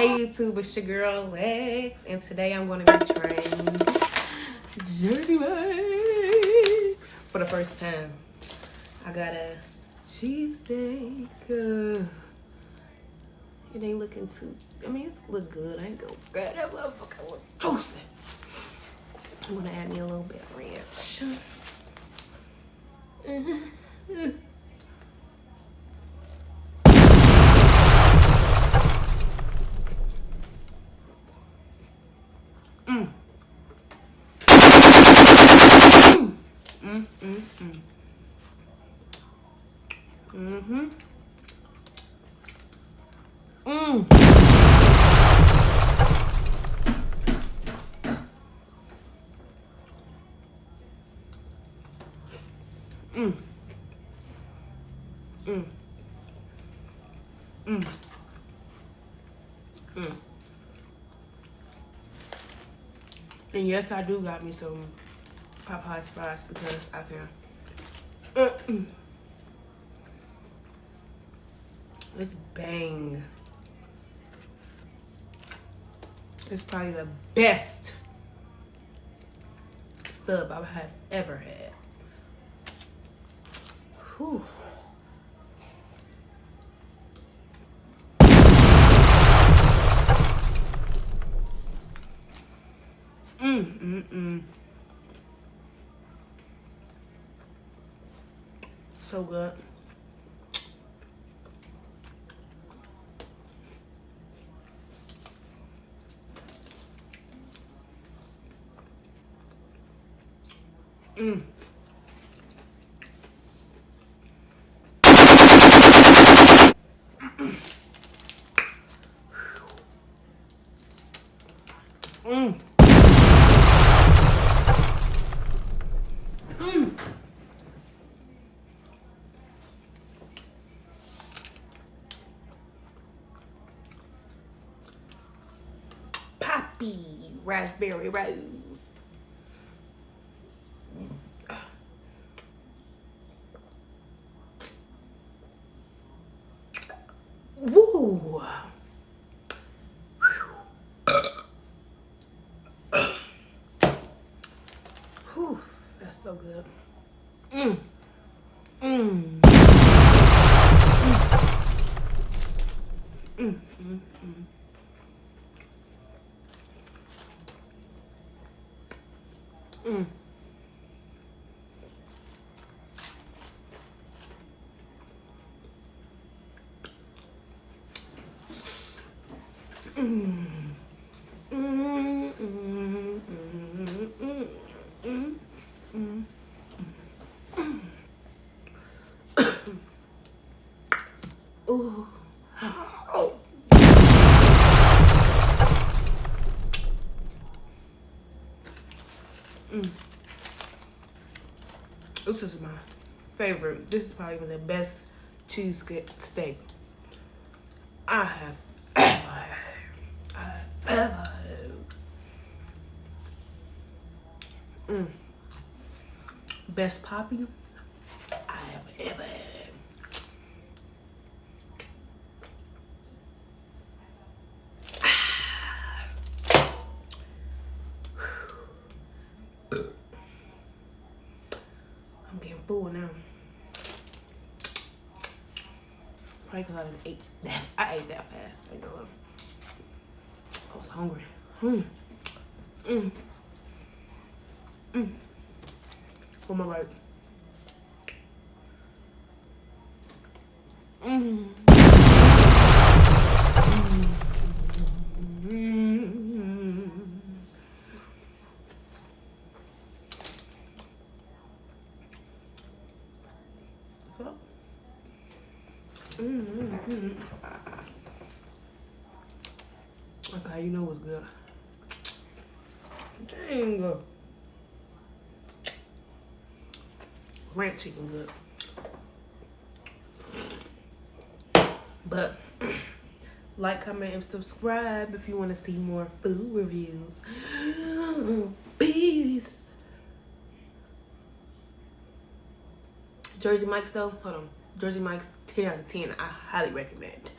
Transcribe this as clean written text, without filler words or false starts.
Hey YouTube, it's your girl Lex, and today I'm going to be trying Jersey Mike's for the first time. I got a cheesesteak. It ain't looking too, it's look good. I ain't gonna grab that motherfucker look juicy. I'm gonna add me a little bit of ranch. And yes, I do got me some Popeye's fries because I can. It's bang. It's probably the best sub I have ever had. Whew. So good. Poppy raspberry rose. Woo. Whew, that's so good. Ooh. Oh. This is my favorite. This is probably the best cheesesteak I have ever had. Best poppy I have ever had. I'm getting full now. Probably because I ate that fast. I know. I was hungry. On my right. That's how you know what's good. Dang. Ranch chicken good. But like, comment, and subscribe if you want to see more food reviews. Peace. Jersey Mike's though, hold on. Jersey Mike's 10 out of 10. I highly recommend.